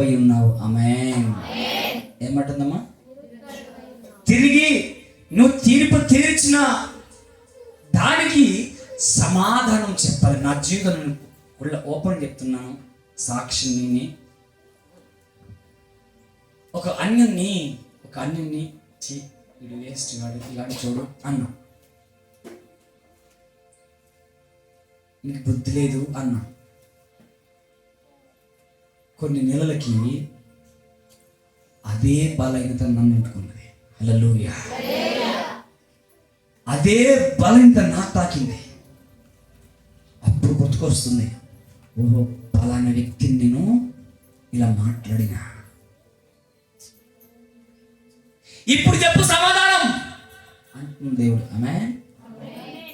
ఇరుకవై ఉన్నావు. ఆమేన్. ఏమంటుందమ్మా? తిరిగి నువ్వు తీర్పు తీర్చిన దానికి సమాధానం చెప్పాలి. నా జీవితం ఓపెన్ చెప్తున్నాను, సాక్షిని. ఒక అన్యుని వీడు వేస్ట్ గాడు, ఇలాంటి చూడు అన్నా, నీకు బుద్ధి లేదు అన్నా. కొన్ని నెలలకి అదే బలహీనత నన్ను అంటుకున్నది. హల్లెలూయా. అదే బలహీనత నాకు తాకింది. అప్పుడు గుర్తుకొస్తుంది, ఓహో పలానా వ్యక్తిని నేను ఇలా మాట్లాడినా. ఇప్పుడు చెప్పు సమాధానం అంటుంది దేవుడు. ఆమేన్.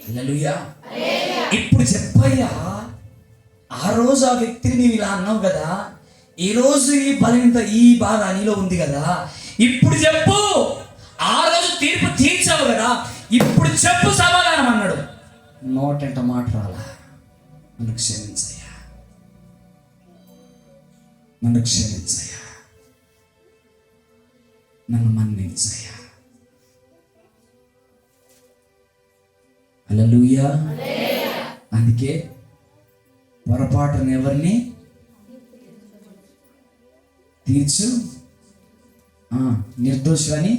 హల్లెలూయా. ఇప్పుడు చెప్పయ్యా, ఆ రోజు ఆ వ్యక్తిని నీవు ఇలా అన్నావు కదా, ఈ రోజు ఈ బలహీనత ఈ బాధ నీలో ఉంది కదా, ఇప్పుడు చెప్పు. ఆ రోజు తీర్పు తీర్చావు కదా, ఇప్పుడు చెప్పు సమాధానం అన్నాడు. నోటంట మాట రాలా. నన్ను క్షమించయ్యా, నన్ను క్షమించయ్యా, నన్ను మన్నించయ్యా. హల్లెలూయా. అందుకే పొరపాటును ఎవరిని తీర్చు, నిర్దోషులని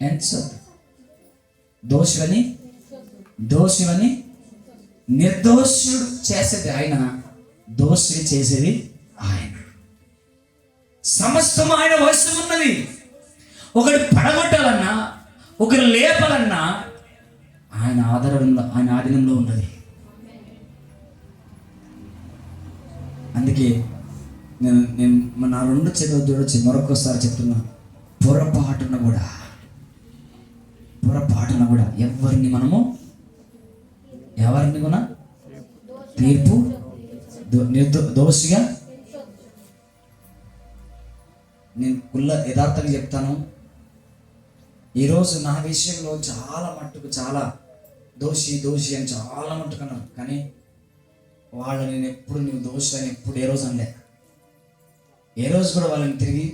ఎంచొద్దు. దోషులని నిర్దోషుడు చేసేది ఆయన, దోషి చేసేది ఆయన. సమస్తం ఆయన వశం ఉన్నది. ఒకటి పడగొట్టాలన్నా, ఒకరు లేపాలన్నా ఆయన ఆధీనంలో ఉన్నది. అందుకే నేను నా రెండు చేతులు చూడొచ్చి మరొకసారి చెప్తున్నా, పొరపాటున కూడా ఎవరిని కూడా తీర్పు దోషిగా. నేను యథార్థంగా చెప్తాను, ఈరోజు నా విషయంలో చాలా మట్టుకు చాలా దోషి అని చాలా మట్టుకు అన్నారు. కానీ వాళ్ళు నేను ఎప్పుడు నువ్వు దోషి అని ఎప్పుడు ఏ రోజు అనలే. ఏ రోజు కూడా వాళ్ళని తిరిగి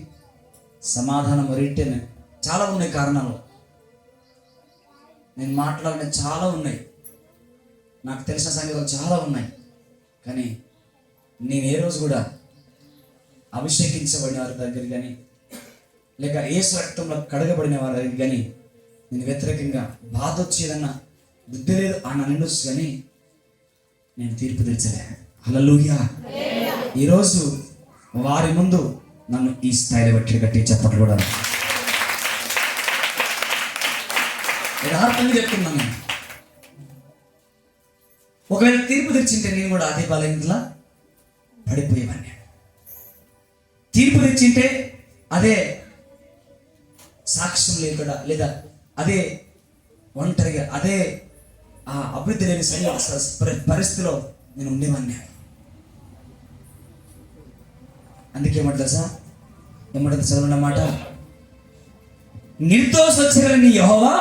సమాధానం రిటర్న్. చాలా ఉన్నాయి కారణాలు, నేను మాట్లాడిన చాలా ఉన్నాయి, నాకు తెలిసిన సంగతులు చాలా ఉన్నాయి. కానీ నేను ఏ రోజు కూడా అభిషేకించబడిన వారి దగ్గర కానీ, లేక యేసు రక్తంలో కడగబడిన వారి దగ్గర కానీ నేను వ్యతిరేకంగా బాధ వచ్చేదన్నా, బుద్ధి లేదు అని అనొచ్చు, కానీ నేను తీర్పు తెచ్చలే. హల్లెలూయా. ఈరోజు వారి ముందు నన్ను ఈ స్థాయిలో గట్టి చెప్పట్లు కూడా యథార్థంగా చెప్తున్నాను. నేను ఒకవేళ తీర్పు తెచ్చింటే నేను కూడా అదే బలహీనతలా పడిపోయేవాడిని. తీర్పు తెచ్చింటే అదే సాక్ష్యం లేకుండా, లేదా అదే ఒంటరిగా, అదే ఆ అభివృద్ధి లేని పరిస్థితిలో నేను ఉండేవాడిని. అందుకే ఏమంటారు సార్, ఏమంటారు చదవండి అన్నమాట, నిర్దోషులని యెహోవా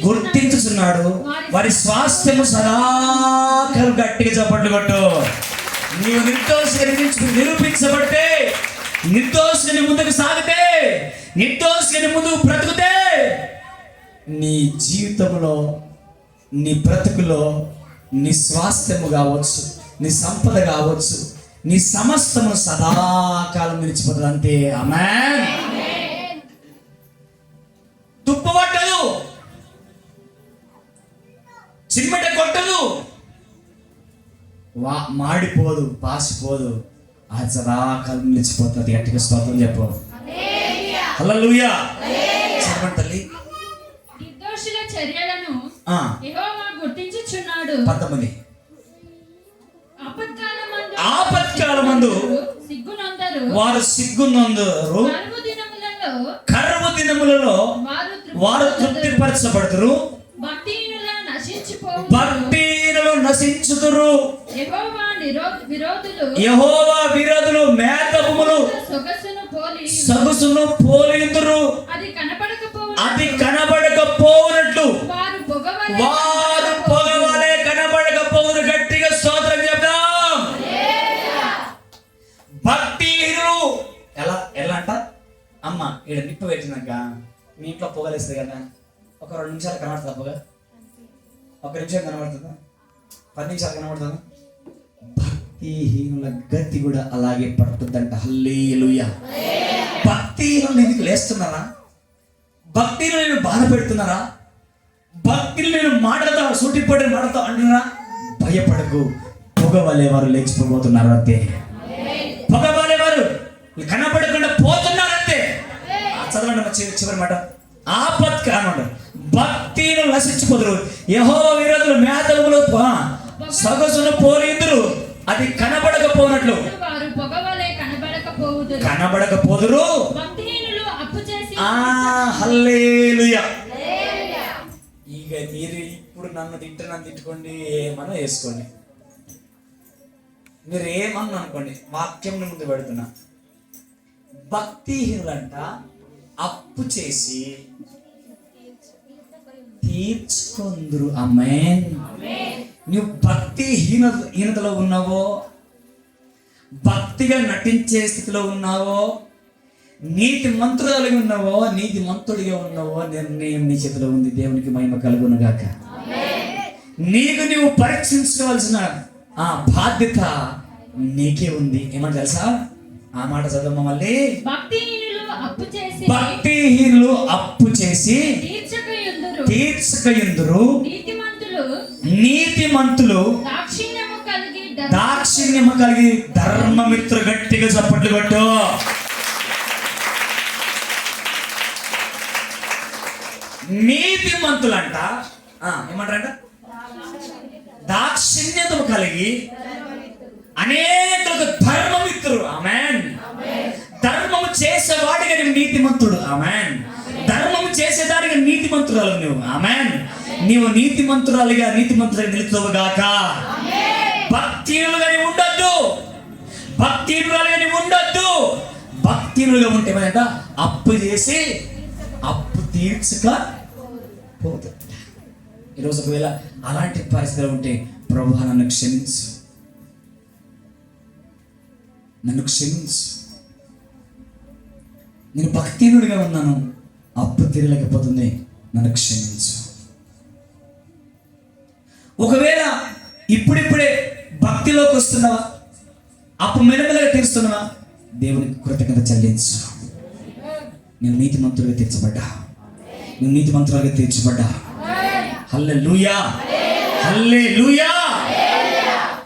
గుర్తించుచున్నాడు, వారి స్వాస్థ్యము సదాకాలం. గట్టిగా చప్పట్లు కొట్టు. నీవు నిరూపించబడితే, నిర్దోషుని ముందుకు సాగితే, నిర్దోషుని ముందుకు బ్రతుకుతే, నీ జీవితంలో, నీ బ్రతుకులో నీ స్వాస్థ్యము కావచ్చు, నీ సంపద కావచ్చు, నీ సమస్తము సదాకాలం నిలిచిపోతుంది. అంతే. ఆమేన్. తుప్పబట్టదు, చిమ్మెట కొట్టదు, మాడిపోదు, పాసిపోదు, అది సదాకాలం నిలిచిపోతుంది. గట్టిగా స్తోత్రం చెప్పు. హల్లెలూయా. చెప్పండి తల్లి. నిర్దోషుల చర్యలను యెహోవా గుర్తించుచున్నాడు. 19 ఆపత్కాలమందు వారు సిగ్గునందరు, కరువు దినములలో వారు తృప్తిపరచబడుదురు, భక్తిహీనులు నశించుదురు. యెహోవా విరోధులు మేతములు సొగసును పోలిందురు, అది కనబడకపోవునట్లు వారు పొగవలే కనబడకపోవును. గట్టిగా స్తోత్రం చెప్దాం. భక్తిహీనులు అమ్మ ఇక్కడ నిప్పు పెట్టినాక మీ ఇంట్లో పొగలేస్తుంది కదా, ఒక 2 నిమిషాలు కనబడుతుందా పొగ? 1 నిమిషం కనబడుతుందా? 10 నిమిషాలు కనబడుతుందా? భక్తిహీనుల గతి కూడా అలాగే పడుతుందంట. హల్లెలూయా. భక్తిహీనులు ఎందుకు లేస్తున్నారా? భక్తిని నేను బాధ పెడుతున్నారా? భక్తిని నేను మాటలతో సూటిపడి మాటలతో అంటున్నారా? భయపడకు, పొగవలే వారు లేచిపోతున్నారు అంతే. పొగవలే వారు కనబడకుండా పోతున్నారు అంతే. చదవండి చివరి మాట. ఆపత్కాలం భక్తిని నశించిపోదురు, యెహోవా విరోధులు మేతములు సొగసును పోలిందురు, అది కనబడకపోనట్లు వారు పొగవలే కనబడకపోదురు. భక్తిహీనులు అప్పు చేసి హల్లెలూయా. ఇక మీరు ఇప్పుడు నన్ను తిట్టుకోండి, ఏమన్నా వేసుకోండి, మీరు ఏమన్నా అనుకోండి, వాక్యం ముందు పెడుతున్నా. భక్తిహీనులంట అప్పు చేసి తీర్చుకుందురు. ఆమేన్. నువ్వు భక్తిహీనతలో ఉన్నావో, భక్తిగా నటించే స్థితిలో ఉన్నావో, నీతి మంత్రురాలుగా ఉన్నావో, నీతి మంత్రుడిగా ఉన్నావో, నిర్ణయం నీ చేతిలో ఉంది. దేవునికి మహిమ కలుగును గాక. నీకు నువ్వు పరీక్షించుకోవాల్సిన ఆ బాధ్యత నీకే ఉంది. ఏమని తెలుసా? ఆ మాట చదవమ్మ మళ్ళీ. భక్తిహీనులు అప్పు చేసి తీర్చకయుందురు, నీతిమంతులు దాక్షిణ్యము కలిగి ధర్మమిత్రు. గట్టిగా చప్పట్లు కొట్టు. నీతిమంతులంట ఏమంటారంట? దాక్షిణ్యతము కలిగి అనేకులకు ధర్మమిత్రుడు. ఆమేన్. ధర్మము చేసేవాడిగా నువ్వు నీతిమంతుడు. ఆమేన్. ధర్మము చేసేదానిగా నీతిమంతురాలు నువ్వు. ఆమేన్. నీవు నీతిమంతురాలుగా నిలుచుతావు గాక. భక్తిహీనులుగా నీవు ఉండొద్దు. భక్తిహీనురాలుగా నీవు ఉండొద్దు. భక్తిహీనులుగా ఉంటే ఏమంట? అప్పు చేసి అప్పు తీర్చక పోతుంది. ఈరోజు ఒకవేళ అలాంటి పరిస్థితులు ఉంటే, ప్రభువా నన్ను క్షమించు, నేను భక్తిహీనుడిగా ఉన్నాను, అప్పు తీరలేకపోతుంది, నన్ను క్షమించు. ఒకవేళ ఇప్పుడిప్పుడే భక్తిలోకి వస్తున్నావా, అప్పు మెల్లమెల్లగా తీరుస్తున్నావా, దేవునికి కృతజ్ఞత చెల్లించు. నువ్వు నీతిమంతులుగా తీర్చబడ్డా, నువ్వు నీతిమంతులుగా తీర్చబడ్డా. హల్లెలూయా, హల్లెలూయా.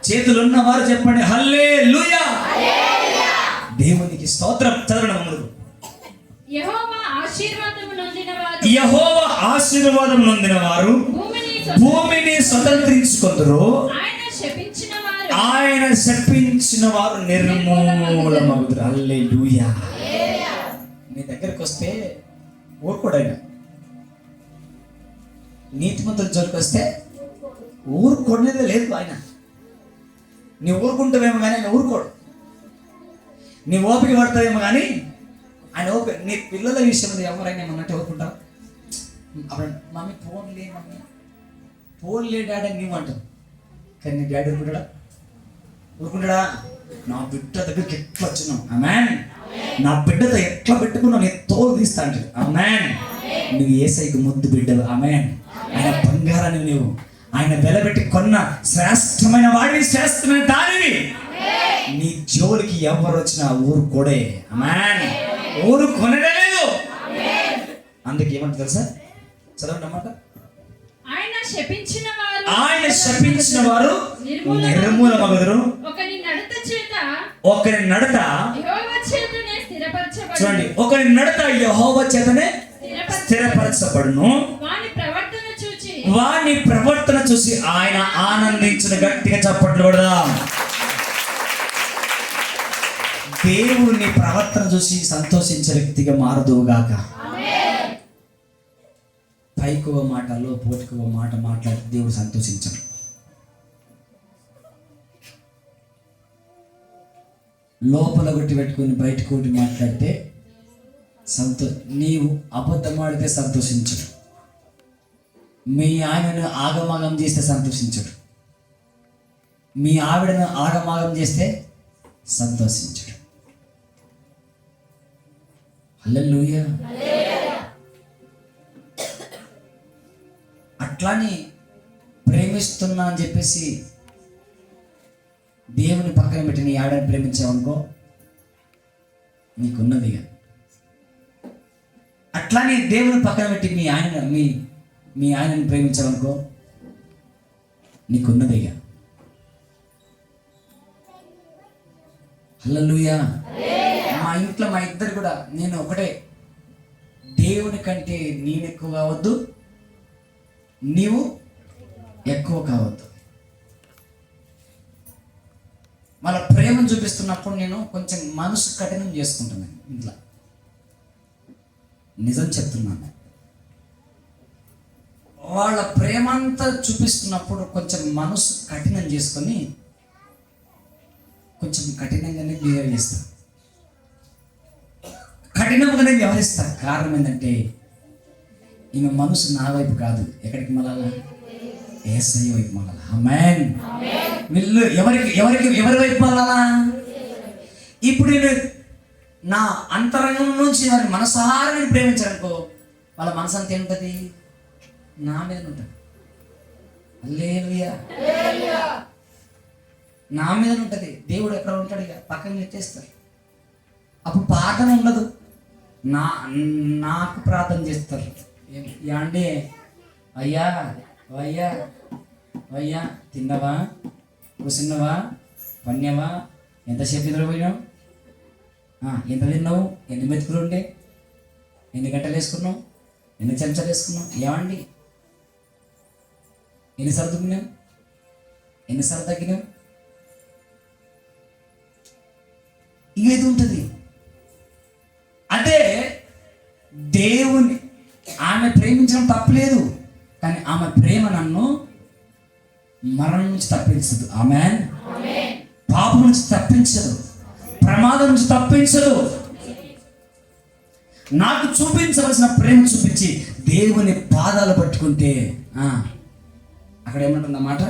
చేతులు ఉన్నవారు చెప్పండి హల్లెలూయా. దేవునికి స్తోత్రం. చదవడం ముందు. యెహోవా ఆశీర్వాదం నొందిన వారు భూమిని స్వతంత్రించుకొందురు, ఆయన శపించిన వారు నిర్మూలమగుదురు. హల్లెలూయా. నీ దగ్గరికి వస్తే ఊరుకోడైనా, నీతిమంతుల జోలికి వస్తే ఊరుకోనేదే లేదు ఆయన. నీ ఊరుకుంటావేమో కానీ ఆయన ఊరుకోడు. నీ ఓపిక పడతావేమో కానీ ఆయన ఓపిక. నీ పిల్లల విషయంలో ఎవరైనా ఏమన్నట్టు ఊరుకుంటావు? అప్పుడు మమ్మీ ఫోన్లే డాడీ అని నీవు అంటావు, కానీ నీ డాడీ ఊరుకుంటాడా? నా బిడ్డ దగ్గరికి ఎట్లా వచ్చినావు? ఆమేన్. నా బిడ్డతో ఎట్లా పెట్టుకున్నావు, నేను తోలు తీస్తా అంటాడు. ఆమేన్. నువ్వు యేసయ్యకు ముద్దు బిడ్డవు. ఆమేన్. ఆయన బంగారాన్ని నువ్వు ఆయన వెలబెట్టి కొన్న శ్రేష్టమైన వాడివి, శ్రేష్టమైన దానివి. నీ జోలికి ఎవరు వచ్చినా ఊరుకోడే. ఆమేన్. ఊరుకొనడే లేదు. అందుకే ఏమంటారు తెలుసా? చదవండి అన్నమాట. ఆయన శపించిన వారు నిర్మూలమగుదురు, ఒకరి నడత చూడండి, ఒకరి నడత యెహోవా చేతనే స్థిరపరచబడును, వాని ప్రవర్తన చూసి ఆయన ఆనందించిన. గట్టిగా చప్పట్లు కొడదాం. దేవుని ప్రవర్తన చూసి సంతోషించే వ్యక్తిగా మారదుగాక. పైకువ మాటలో పోటుకువ మాట మాట్లాడితే దేవుడు సంతోషించడు. లోపల ఒకటి పెట్టుకుని బయటకు ఒకటి మాట్లాడితే నీవు అబద్ధం ఆడితే సంతోషించడు. మీ ఆయనను ఆగమాగం చేస్తే సంతోషించడు. మీ ఆవిడను ఆగమాగం చేస్తే సంతోషించడు. హల్లెలూయా. అట్లాని ప్రేమిస్తున్నా అని చెప్పేసి దేవుని పక్కన పెట్టి నీ ఆడని ప్రేమించావనుకో నీకున్నది ఇక. అట్లానే దేవుని పక్కన పెట్టి మీ ఆయనని ప్రేమించావనుకో నీకున్నది ఇక. హల్లెలూయా. మా ఇంట్లో మా ఇద్దరు కూడా నేను ఒకటే, దేవుని కంటే నేను ఎక్కువ కావద్దు, నీవు ఎక్కువ కావద్దు. వాళ్ళ ప్రేమను చూపిస్తున్నప్పుడు నేను కొంచెం మనసు కఠినం చేసుకుంటున్నాను ఇంట్లో. నిజం చెప్తున్నాను. వాళ్ళ ప్రేమ అంతా చూపిస్తున్నప్పుడు కొంచెం మనసు కఠినం చేసుకొని కొంచెం కఠినంగానే బిహేవ్ చేస్తా, కఠినంగానే వ్యవహరిస్తా. కారణం ఏంటంటే ఈమె మనసు నా వైపు కాదు, ఎక్కడికి మళ్ళా యేసయ్య వైపు మళ్ళా. ఆమేన్. వీళ్ళు ఎవరి వైపు మళ్ళా? ఇప్పుడు నేను నా అంతరంగం నుంచి వారి మనసారా నేను ప్రేమించాలనుకో వాళ్ళ మనసు అంతా ఏముంటుంది? నా మీద ఉంటుంది. హల్లెలూయా. నా మీద ఉంటుంది. దేవుడు ఎక్కడ ఉంటాడు ఇక పక్కన నెట్టేస్తారు. అప్పుడు ప్రార్థన ఉండదు, నాకు ప్రార్థన చేస్తారు. యాండి అయ్యా అయ్యా అయ్యా తిన్నవా, కూర్చున్నావా, పన్యావా, ఎంతసేపు నిద్రపోయినావు, ఎంత తిన్నావు, ఎన్ని మెతుకులు ఉండే, ఎన్ని గంటలు వేసుకున్నావు, ఎన్ని చెంచాలు వేసుకున్నావు, ఏమండి ఎన్నిసార్లు దుమ్మినావు, ఎన్నిసార్లు తగ్గినావు, ఇవేది ఉంటుంది. అదే దేవుని ఆమె ప్రేమించడం తప్పలేదు, కానీ ఆమె ప్రేమ నన్ను మరణం నుంచి తప్పించదు. ఆమేన్. పాపం నుంచి తప్పించదు, ప్రమాదం నుంచి తప్పించదు. నాకు చూపించవలసిన ప్రేమ చూపించి దేవుని పాదాలు పట్టుకుంటే అక్కడ ఏమంటుందన్నమాట,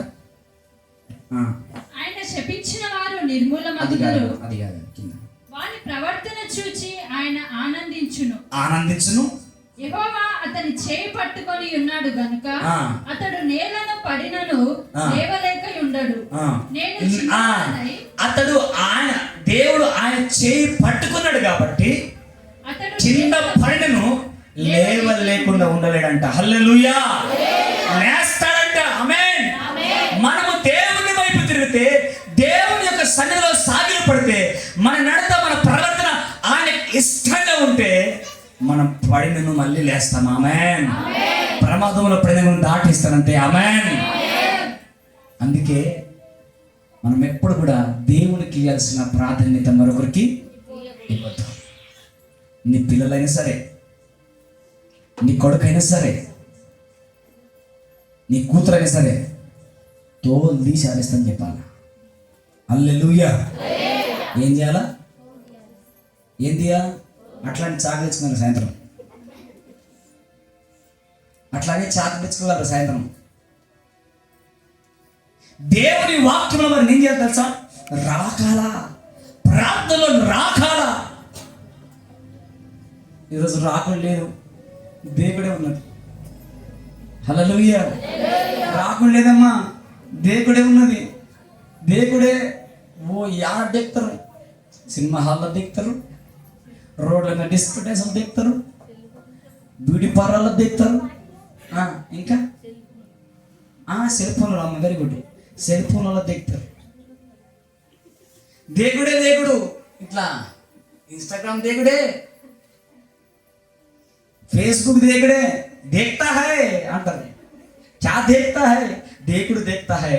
ఆయన శపించిన వారు నిర్మూలమగుదురు, అది కాదు కింద, వాని ప్రవర్తన చూచి ఆయన ఆనందించును. యెహోవా అతని చేయి పట్టుకొని ఉన్నాడు గనుక అతడు నేలను పడినను లేవలేక ఉండడు. అతడు దేవుడు ఆయన చేయి పట్టుకున్నాడు కాబట్టి అతడు కింద పడినను లేవలేకుండా ఉండలేడంట. హల్లెలూయా. లేస్తాడంట. ఆమేన్. మనము దేవుని వైపు తిరిగితే, దేవుని యొక్క సన్నిధిలో సాగిలు పడితే, మన నడత మన ప్రవర్తన ఆయనకి ఇష్టంగా ఉంటే మనం పడినను మళ్ళీ లేస్తాం. ఆమేన్. ప్రమాదంలో పడిన దాటిస్తానంటే. ఆమేన్. అందుకే మనం ఎప్పుడు కూడా దేవునికి ఇవ్వాల్సిన ప్రాధాన్యత మరొకరికి ఇవ్వద్దు. నీ పిల్లలైనా సరే, నీ కొడుకైనా సరే, నీ కూతురైనా సరే తోలు తీసి ఆడిస్తాను చెప్పాలి. హల్లెలూయా. ఏం చేయాలా? ఏం చేయాలా? అట్లాంటి చాకలించుకున్నారు సాయంత్రం, అట్లాగే చాకలించుకోగలరు సాయంత్రం. దేవుని వాక్యంలో మరి ఏం చేయాలి తెలుసా? రాకాలా, ప్రార్థనలో రాకాలా. ఈరోజు రాకులు లేదు, దేవుడే ఉన్నది. హల్లెలూయా. రాకులు లేదమ్మా, దేవుడే ఉన్నది. దేవుడే. యాడ దిక్తారు, సినిమా హాల్లో దిక్తారు, రోడ్ల మీద డిస్కటేషన్ దిక్తారు, బ్యూటీ పార్లర్లో దిక్తారు, ఇంకా సెల్ ఫోన్లో. అమ్మ వెరీ గుడ్. సెల్ ఫోన్లలో దిక్తారు. దేవుడే దేవుడు. ఇట్లా ఇన్స్టాగ్రామ్ దేవుడే, ఫేస్బుక్ దేవుడే. देखता है అంటారు. क्या देखता है? దేవుడు देखता है.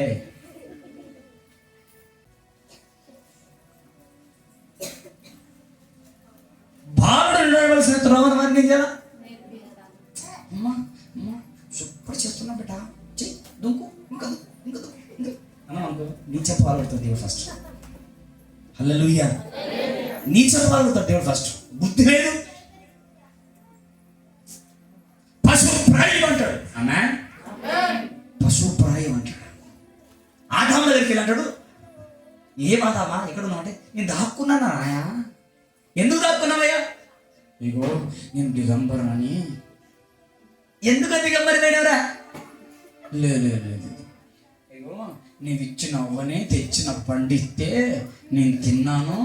బాలుడు నడవలసిన త్రోవను మరి ఏం చేయాలా? అమ్మా అమ్మా సూపర్ చేస్తున్నా బిడ్డ, దుంకు ఇంకా అన్నా అనుకో, నీ చెప్పాలడుతాడు దేవుడు ఫస్ట్. హల్లెలూయా. నీ చెప్పాలడుతాడు దేవుడు ఫస్ట్. బుద్ధి లేదు, పశువు ప్రాయం అంటాడు. అన్నా పశువు ప్రాయం అంటాడు. ఆదాము దగ్గరికి వెళ్ళి అంటాడు, ఏ ఆదామా ఎక్కడ ఉన్నావు అంటే, నేను దాక్కున్నానా? ఎందుకు దాక్కున్నావయ్యా? ఇగో నేను దిగంబర్ అని. ఎందుకు దిగంబరి పోయినవరా? లేదు, ఇగో నీవు ఇచ్చిన అవ్వనే తెచ్చిన పండిస్తే నేను తిన్నాను.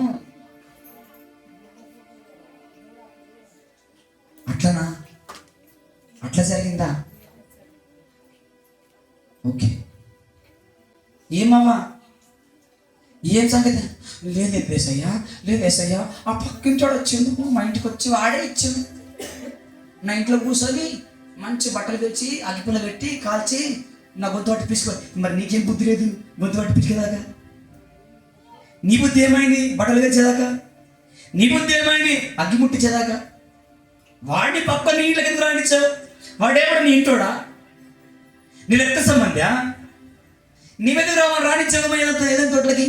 అట్లనా? అట్లా జరిగిందా? ఓకే, ఏమవ్వా ఏం సంగతి? లేదేసయ్యా ఆ పక్కింటోడు వచ్చేందుకు మా ఇంటికి వచ్చి వాడే ఇచ్చాడు. నా ఇంట్లో కూర్చొని మంచి బట్టలు తెచ్చి అగ్గిపుల్ల పెట్టి కాల్చి నా గొంతు పట్టి పిసుకో. మరి నీకేం బుద్ధి లేదు గొంతు పట్టి పిసికేదాకా? నీ బుద్ధి ఏమైంది బట్టలు తెచ్చేదాకా? నీ బుద్ధి ఏమైంది అగ్గి ముట్టించేదాకా? వాడిని పక్క నీ ఇంట్లోకి ఎందుకు రానిచ్చావు? వాడేవాడు నీ ఇంటోడా? నీ రక్త సంబంధా? నీ మీద రానిచ్చావు ఏదైనా తోటలకి?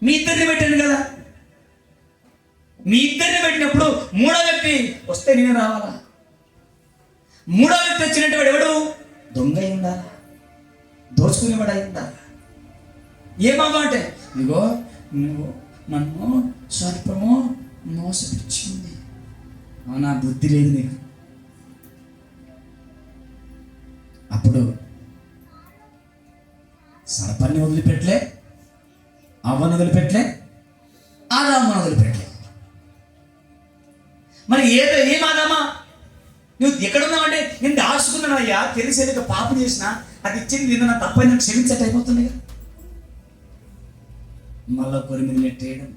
మీ ఇద్దరిని పెట్టాను కదా. మీ ఇద్దరిని పెట్టినప్పుడు మూడో వ్యక్తి వస్తే నేను రావాలా? మూడో వ్యక్తి వచ్చినట్టు వాడు ఎవడు? దొంగ అయి ఉండాలా, దోచుకునేవాడు అయి ఉండాలా. ఏమవ్వ అంటే ఇగో నువ్వు నన్ను సర్పము మోసపించింది. అవునా? బుద్ధి లేదు నీకు. అప్పుడు సర్పాన్ని వదిలిపెట్టలే, అవ్వను వదిలిపెట్టలే, ఆదామును వదిలిపెట్టలే. మరి ఏం ఆదామా నువ్వు ఎక్కడున్నావంటే నేను దాచుకున్నానయ్యా, తెలిసేది పాపం చేసిన అది ఇచ్చింది నిన్న నా తప్పని క్షమించట అయిపోతుంది. మళ్ళా ఒకరి మీద నెట్టేయడం,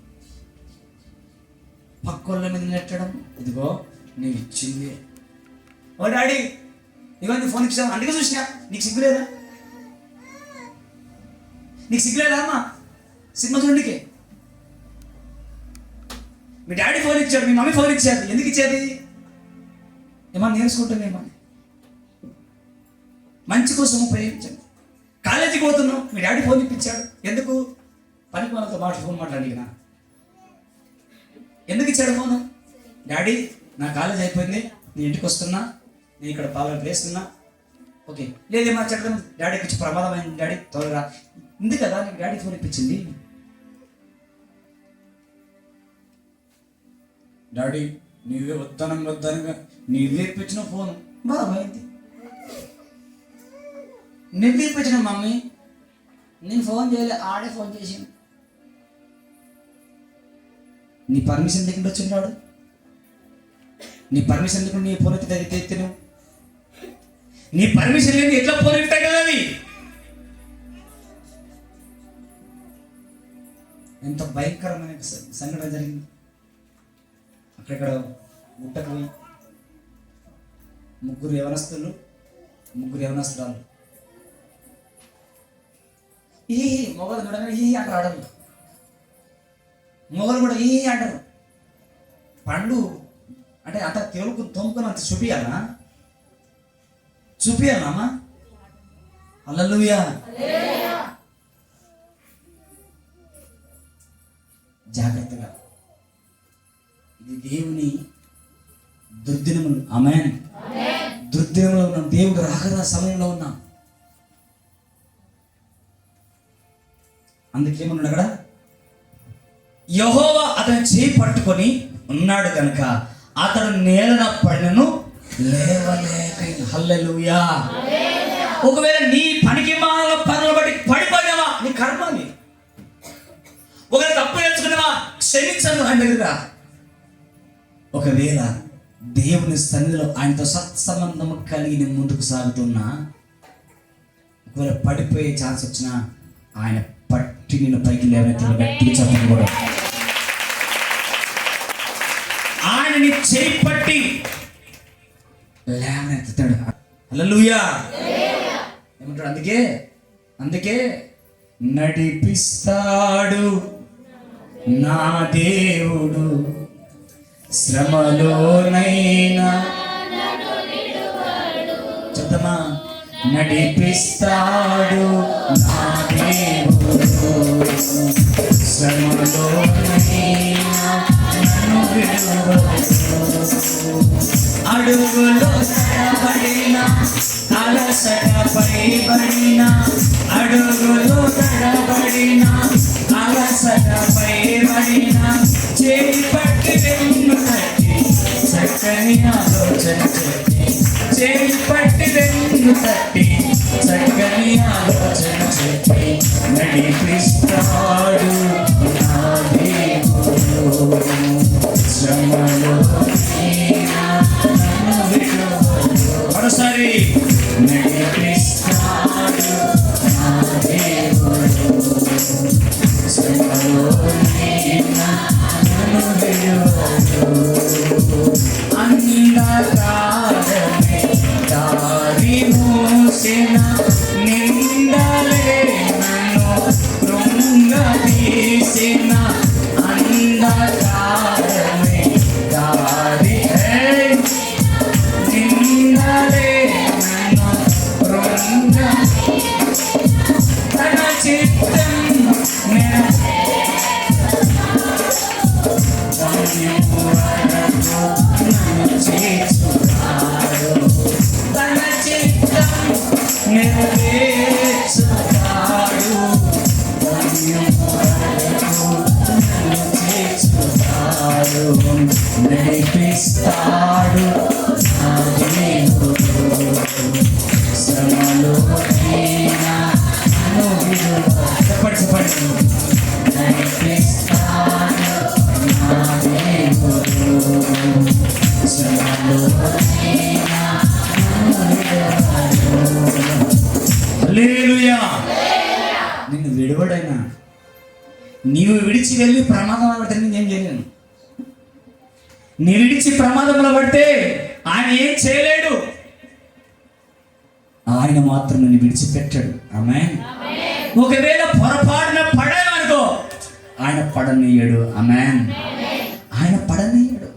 పక్కోళ్ళ మీద నెట్టడం. ఇదిగో నేను ఇచ్చింది. ఓ డాడీ ఇగో నీ ఫోన్ ఇచ్చావు అందుకే చూసినా. నీకు సిగ్గులేదా? నీకు సిగ్గులేదా అమ్మా? సినిమా చూడండికి మీ డాడీ ఫోన్ ఇచ్చాడు, మీ మమ్మీ ఫోన్ ఇచ్చారు. ఎందుకు ఇచ్చేది? ఏమన్నా నేర్చుకుంటామేమో, మంచి కోసం ఉపయోగించండి. కాలేజీకి పోతున్నావు, మీ డాడీ ఫోన్ ఇప్పించాడు. ఎందుకు? పనికి వాళ్ళతో ఫోన్ మాట్లాడినా. ఎందుకు ఇచ్చాడు ఫోను? డాడీ నా కాలేజ్ అయిపోయింది, నేను ఇంటికి వస్తున్నా, నేను ఇక్కడ పాలన వేస్తున్నా. ఓకే, లేదేమో చెప్పడం డాడీకి ఇచ్చి ప్రమాదం అయింది డాడీ త్వరగా. ఉంది కదా నీకు డాడీ ఫోన్ ఇప్పించింది. డాడీ నీవే వద్దనగా నీవే ఇప్పించిన ఫోన్ బాగుంది. నువ్వే ఇప్పించిన మమ్మీ, నేను ఫోన్ చేయలే, ఆడే ఫోన్ చేసింది. నీ పర్మిషన్ లేకుండా వచ్చిన్నాడు. నీ పర్మిషన్ లేకుండా నీ ఫోన్ ఎత్తి నువ్వు నీ పర్మిషన్ లేని ఎట్లా ఫోన్ ఎత్తాయి కదా. అది ఎంత భయంకరమైన సంఘటన జరిగింది. అక్కడెక్కడ గుట్టకు పోయి ముగ్గురు యవనస్తురాలు ఈ మొగలు చూడగానే ఈ అంటారు ఆడలు. మొగలు కూడా ఈ అంటారు. పండు అంటే అంత తోముకొని అంత చూపియాలమ్మా. హల్లెలూయా. జాగ్రత్తగా, ఇది దేవుని దుర్దినములు. ఆమేన్. దుర్దినంలో ఉన్నాం, దేవుడు రాకడా సమయంలో ఉన్నాం. అందుకేమన్నాడు అక్కడ? యెహోవా అతని చేయి పట్టుకొని ఉన్నాడు కనుక అతడు నేలన పడినను లేవలేక. హల్లెలూయా. ఒకవేళ నీ పనికి మాల పనులు బట్టి పడిపోయినావా, నీ కర్మని ఒకవేళ తప్పు నేర్చుకున్నావా, క్షమించను అంటేరా. ఒకవేళ దేవుని సన్నిధిలో ఆయనతో సత్సంబంధం కలిగి ముందుకు సాగుతున్నా, ఒకవేళ పడిపోయే ఛాన్స్ వచ్చినా ఆయన పట్టి నిన్ను పైకి లేవనెత్తిన గట్టిగా చెప్పండి కూడా. ఆయన నీ చేయి పట్టి లేవనెత్తుతాడు. హల్లెలూయా. ఏమంటాడు? అందుకే నడిపిస్తాడు నా దేవుడు శ్రమలోనైనా. చెప్తామా? నడిపిస్తాడు నా దేవుడు శ్రమలోనైనా నన్ను విడువడు. అడుగులో తడబడిన అలసటపై పడిన, అడుగులో తడబడిన అలసటపై పడిన, చేయి పట్టి వెన్ను చక్కని ఆలోచన చెప్పి చేయి పట్టి వెన్ను తట్టి చక్కని ఆలోచన చెప్పి నడిపిస్తాడు నా దేవుడు. శ్రమలో నన్ను విడువడు. మరోసారి నడిపిస్తాడు నా దేవుడు. శ్రమలో నన్ను విడువడు. అంధకారమే దారి మూసిన నిందలే నన్ను కృంగదీసిన అంధకారమే దారి నిందలే నన్ను కృంగ తన చిత్తం నన్ను చేర్చుతాడు. తన చిత్తం నెరవేర్చుతాడు. నన్ను చేర్చుతాడు. నడిపిస్తాడు నా దేవుడు. శ్రమలో నన్ను విడువడు. చెప్పండి నడిపిస్తాడు నా దేవుడు. శ్రమలో హల్లెలూయా. నిన్ను విడవడైనా నీవు విడిచి వెళ్ళి ప్రమాదంలో పడితే నేనేం చేయలేను. నీ విడిచి ప్రమాదంలో పడితే ఆయన ఏం చేయలేడు. ఆయన మాత్రం నిన్ను విడిచిపెట్టాడు. ఆమేన్. ఒకవేళ పొరపాటున పడామనుకో ఆయన పడనీయడు. ఆమేన్. ఆయన పడనీయడు.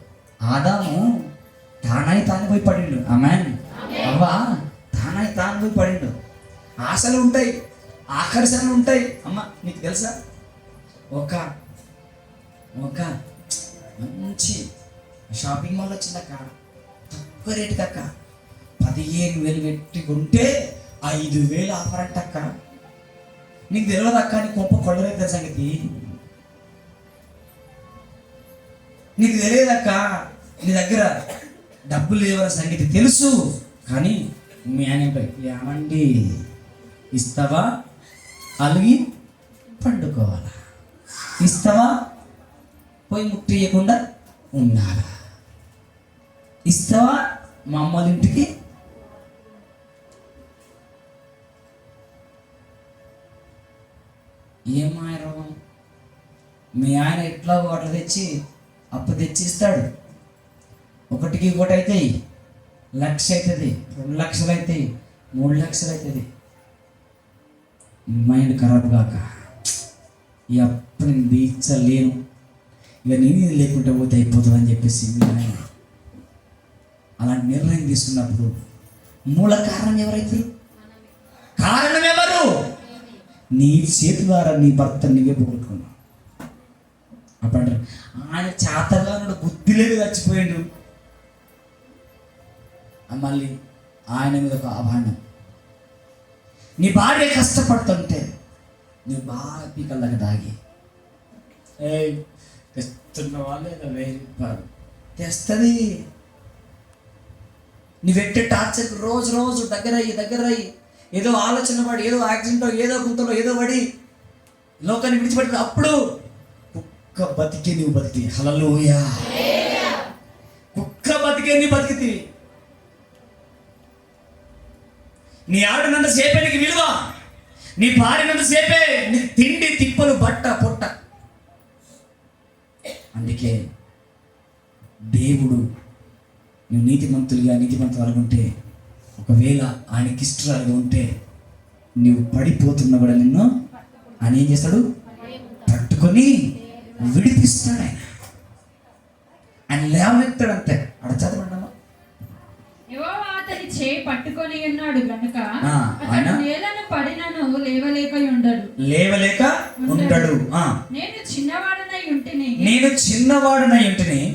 ఆదాము తానాయి తాను పోయి పడిండు. ఆమేన్. అవ్వా తానాయి తాను పోయి పడిండు. ఆశలు ఉంటాయి, ఆకర్షణలు ఉంటాయి. అమ్మ నీకు తెలుసా, ఒక మంచి షాపింగ్ మాల్ వచ్చిందక్క, తక్కువ రేటుకి అక్క, 15,000 పెట్టి కొంటే 5,000 ఆఫర్ అంటక్క. నీకు తెలియదు అక్క, నీ కొంప కొల్లరైతే సంగతి నీకు తెలియదక్క. నీ దగ్గర డబ్బులు లేవన్న సంగతి తెలుసు, కానీ మీ ఆయన ఏమండి ఇస్తావా, అలిగి పండుకోవాలా, ఇస్తావా పోయి ముట్టియకుండా ఉండాలా, ఇస్తావా మా అమ్మల ఇంటికి ఏమాయ రోగం. మీ ఆయన ఎట్లా అట్లా తెచ్చి అప్పు తెచ్చి ఇస్తాడు. 1కి 1 అవుతాయి, 1,00,000 అవుతుంది, 2 లక్షలు అవుతాయి, 3 లక్షలు అవుతుంది. మైండ్ ఖరాబ్ కాక ఈ అప్పు నేను తీర్చలేను, ఇక నేను లేకుంటే పోతే అయిపోతుంది అని చెప్పేసి మీ ఆయన అలాంటి నిర్ణయం తీసుకున్నప్పుడు మూల కారణం ఎవరైతారు? కారణం ఎవరు? నీ చేతి ద్వారా నీ భర్త నీవే పోగొట్టుకున్నావు. అప్పుడు ఆయన చేతగానుడు బుద్ధి లేదు చచ్చిపోయాడు. మళ్ళీ ఆయన మీద ఒక అభాండం. నీ భార్య కష్టపడుతుంటే నువ్వు బాగా పీకల్లాగా దాగి తెస్తున్న వాళ్ళే ₹1000 తెస్తుంది. నువ్వెట్టే టార్చర్ రోజు రోజు దగ్గరయ్యి ఏదో ఆలోచన పడి, ఏదో యాక్సిడెంటో, ఏదో గుంతలో ఏదో పడి లోకాన్ని విడిచిపెట్టి అప్పుడు కుక్క బతికే నువ్వు బతికి. హల్లెలూయా. కుక్క బతికే నీ బతికితే నీ ఆడినంత సేపే నీకు విలువ, నీ భార్యనంత సేపే నీ తిండి తిప్పలు బట్ట పొట్ట. అందుకే దేవుడు నువ్వు నీతిమంతులుగా ఉంటే, ఒకవేళ ఆయనకి ఇష్టరాలుగా ఉంటే నువ్వు పడిపోతున్నా కూడా నిన్ను ఆయన ఏం చేస్తాడు? పట్టుకొని విడిపిస్తాడు. ఆయన లేవనెత్తాడు. అంతే. అక్కడ చదవండమ్మా. యెహోవా అతని చేయి పట్టుకొని ఉన్నాడు గనుక ఆయన నేలను పడినను లేవలేక ఉండడు. నేను చిన్నవాడనై ఉంటిని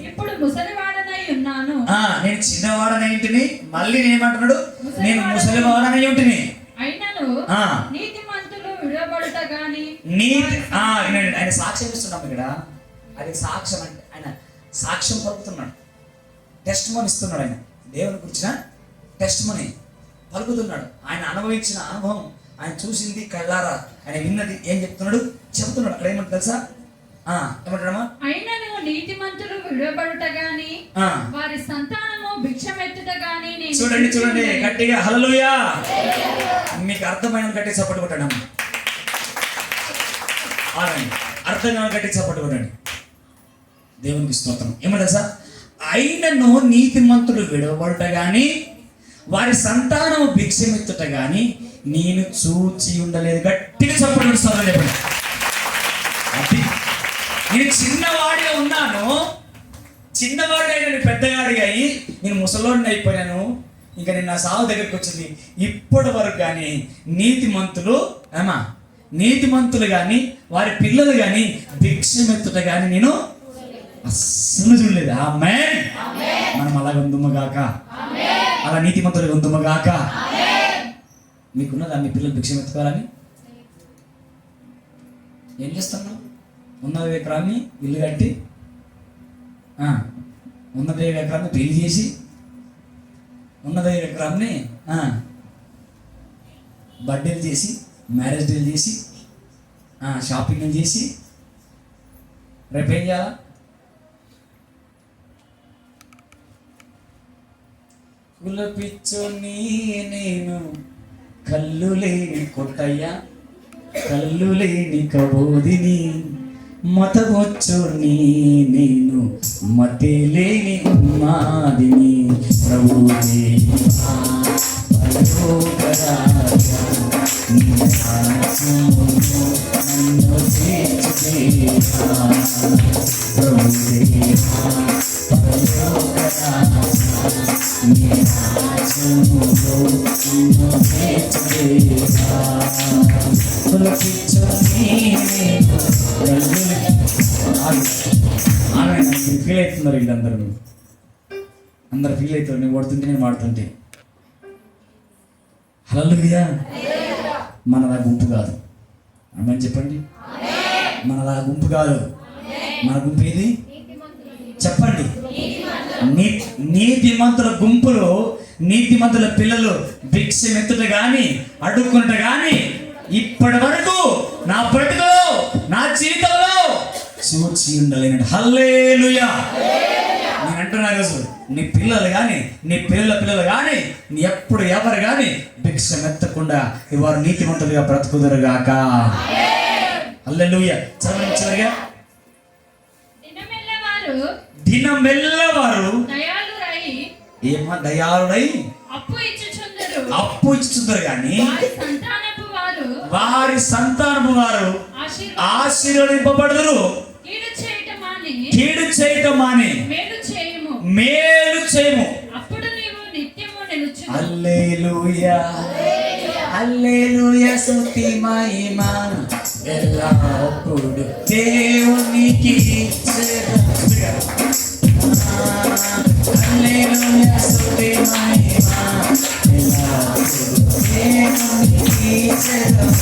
ఇప్పుడు ముసలివాడనై ఉన్నాను. నేను చిన్నవాడనై ఉంటిని, మళ్ళీ నేనేమంటున్నాడు? నేను ముసలివాడనై ఉంటిని. అయినను నీతిమంతులు విడవబడుట గాని ఆయన సాక్ష్యం ఇస్తున్నాం ఇక్కడ. అది సాక్ష్యం అంటే ఆయన సాక్ష్యం పలుకుతున్నాడు. టెస్ట్ మనీ ఇస్తున్నాడు. ఆయన దేవుని గురించిన టెస్ట్ మనీ పలుకుతున్నాడు. ఆయన అనుభవించిన అనుభవం, ఆయన చూసింది కళ్ళారా, ఆయన విన్నది ఏం చెప్తున్నాడు అక్కడ ఏమంటారు తెలుసా? ఏమంటాడమ్మా? అయినను నీతిమంతులు విడువబడుట గాని వారి సంతానము భిక్షమెత్తుట గాని. చూడండి గట్టిగా హల్లెలూయా. మీకు అర్థమైన గట్టి చప్పట్లు కొట్టండి. అర్థమైన గట్టి చప్పట్లు కొట్టండి. దేవునికి స్తోత్రం. ఏమంటారు సార్? అయినను నీతిమంతులు విడవబడుట గాని వారి సంతానము భిక్షమెత్తుట గాని నేను చూచి ఉండలేదు. గట్టిగా చప్పట్లు స్తోత్రం చెప్పండి. అది నేను చిన్నవాడిగా ఉన్నాను, చిన్నవాడిగా నేను పెద్దవాడిగా అయ్యి నేను ముసలోడిని అయిపోయాను, ఇంకా నేను నా సావు దగ్గరికి వచ్చింది. ఇప్పటి వరకు కానీ నీతిమంతులు కానీ వారి పిల్లలు కానీ భిక్షమెత్తుట కానీ నేను అస్సలు చూడలేదు. ఆమేన్. మనం అలాగ ఉందుమగాక, అలా నీతిమంతులుగా ఉందుమగాక. మీకున్నదా మీ పిల్లలు భిక్షమెత్తుకోవాలని? ఏం చేస్తున్నావు? ఉన్నది ఎకరాన్ని ఇల్లు కట్టి, ఉన్నది ఎకరాన్ని పెళ్లి చేసి, ఉన్నది ఎకరాన్ని బర్త్డేలు చేసి, మ్యారేజ్ డేలు చేసి, షాపింగ్ చేసి రేపేం చేయాలా? కులపిచ్చోని నేను కళ్ళు లేని కొట్టయ్యా, కళ్ళు లేని కబోదిని, మతవచ్చోని నేను మతి లేని ఉన్మాదిని. ప్రభువే నన్ను తీర్చుదేవా, ప్రభువే ఫీల్ అవుతున్నారు వీళ్ళందరూ, అందరు ఫీల్ అవుతారు. నేను కొడుతుంటే నేను మాడుతుంటే. హల్లెలూయా. మనలా గుంపు కాదు. అమ్మని చెప్పండి. మనలా గుంపు కాదు. మన గుంపు ఏది చెప్పండి? నీతిమంతుల గుంపులో నీతిమంతుల పిల్లలు భిక్షమెత్తుట గాని అడుక్కుంట గాని ఇప్పటి వరకు నా బ్రతుకులో నా జీవితంలో చూచి ఉండలేనండి. హల్లెలూయా. నేను అంటున్నా రోజు నీ పిల్లలు కానీ నీ పిల్లలు కానీ నీ ఎప్పుడు ఎవరు కానీ భిక్షమెత్తకుండా వారు నీతిమంతులుగా బ్రతుకుదురుగాక. హల్లెలూయా. చదవండి చివరిగా. దినమెల్లవారు దయాళుడై అప్పు ఇచ్చుచుందరు కానీ వారి సంతానపు వారు ఆశీర్వదింపబడుదురు. కీడు చేయటం మాని మేలు చేయము. హల్లెలూయా. హల్లెలూయా. స్తుతి మహిమ ఎల్లప్పుడు దేవునికి. హల్లెలూయా. స్తుతి మహిమ ఎల్లప్పుడు దేవునికి చెల్లును.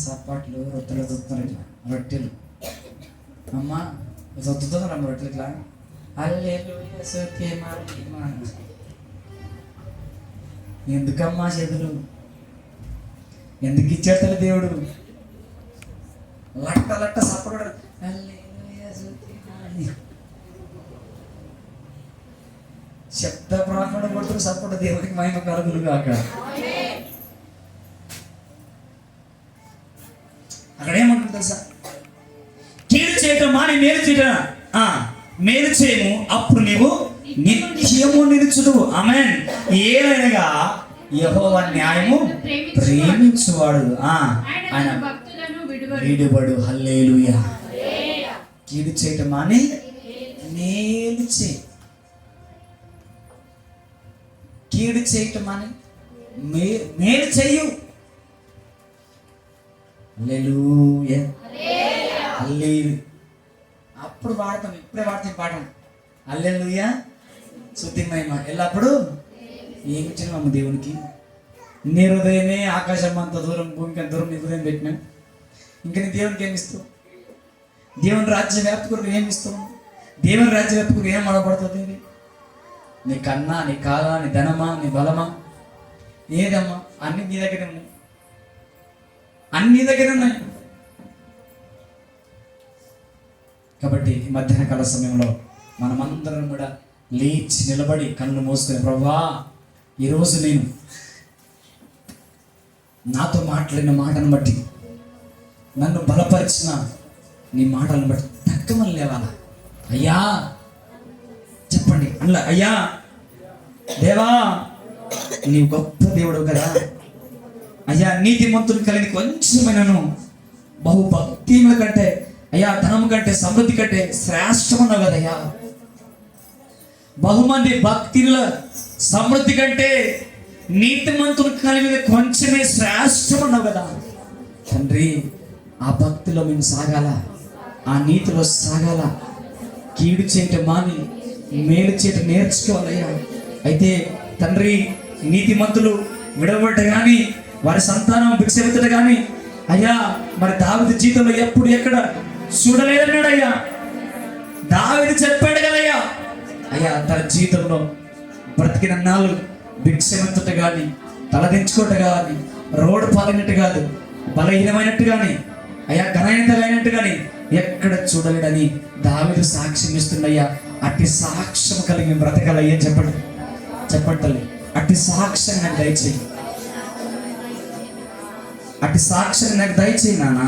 సపాట్లు రొట్టెలు తుత్తున్నారు, ఇట్లా రొట్టెలు అమ్మ తుత్తుతున్నారు అమ్మ రొట్టెలు ఇట్లా. ఎందుకమ్మా చేతులు ఎందుకు ఇచ్చేస్తాడు దేవుడు? లట్ట సపడు శబ్ద ప్రాణుడు కొడుతూ సపోర్ట్ దేవుడికి మహిమ కలుగులు కాక. అక్కడ ఏమంటుంది తెలుసా? కీడు చేయటం మాని మేలు చేయటం మేలు చేయము, అప్పుడు నీవు నిత్యము నిలుచుడు. ఆమేన్. ఏలైనగా యెహోవా న్యాయము ప్రేమించువాడు, ఆయన విడువడు. హల్లెలూయా. కీడు చేయటం మాని మేలు చేయి. కీడు చేయటం మాని మేలు చెయ్యు. హల్లెలూయా. హల్లెలూయా. అప్పుడు వాడతాం, ఇప్పుడే వాడతాం పాఠం. హల్లెలూయా. స్తుతి మహిమ ఎల్లప్పుడు ఏమి ఇచ్చినాము దేవునికి? నీ హృదయమే ఆకాశం అంత దూరం, భూమికి అంత దూరం నీ హృదయం పెట్టినాం. ఇంకా నీ దేవునికి ఏమి ఇస్తావు? దేవుని రాజ్య వ్యాప్తి కొరకు ఏమి ఇస్తావు? దేవుని రాజ్య వ్యాప్తి కొరకు ఏం అడగబడుతుంది? నీ కన్నా, నీ కాలా, నీ ధనమా, నీ బలమా, ఏదమ్మా? అన్ని నీ దగ్గర ఉన్నాయి, అన్ని నీ దగ్గర ఉన్నాయి. కాబట్టి ఈ మధ్యాహ్న కాల సమయంలో మనమందరం కూడా లేచి నిలబడి కన్ను మూసుకుని, ప్రభువా ఈరోజు నేను నాతో మాట్లాడిన మాటను బట్టి, నన్ను బలపరిచిన నీ మాటలను బట్టి తక్కువని లేవాలా అయ్యా? చెప్పండి అలా, అయ్యా దేవా నీ గొప్ప దేవుడు కదా అయ్యా, నీతిమంతులు కలిగి కొంచెమైనను బహుభక్తిముల కంటే అయ్యా, ధనము కంటే సమృద్ధి కంటే శ్రేష్టమన్నావు కదయ్యా. బహుమంది భక్తుల సమృద్ధి కంటే నీతిమంతులు కలిగిన కొంచెమే శ్రేష్టమన్నావు కదా తండ్రి. ఆ భక్తిలో మేము సాగాల, ఆ నీతిలో సాగాల. కీడు చేయటం మాని మేలు చేయటం నేర్చుకోవాలయ్యా. అయితే తండ్రి, నీతిమంతులు విడవబడ్డ కానీ, వారి సంతానం భిక్షమెత్తట కానీ అయ్యా, మరి దావీదు జీవితంలో ఎప్పుడు ఎక్కడ చూడలేదన్నాడయ్యా. దావీదు చెప్పాడు కదయ్యా, అయ్యా తన జీవితంలో బ్రతికిన నాళ్ళు భిక్షమెత్తట కానీ, తలదించుకోట కానీ, రోడ్డు పాలైనట్టు కాదు, బలహీనమైనట్టు కానీ, అయ్యా ఘనమైనట్టు కానీ ఎక్కడ చూడలేడని దావీదు సాక్ష్యం ఇస్తుండయ్యా. అట్టి సాక్ష్యం కలిగి బ్రతకాలయ్యా. చెప్పండి, చెప్పండి తల్లి, అట్టి సాక్ష్యం నాకు దయచేయి, అట్టి సాక్ష్యం నాకు దయచేయి నాన్న.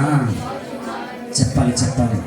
చెప్పాలి, చెప్పాలి.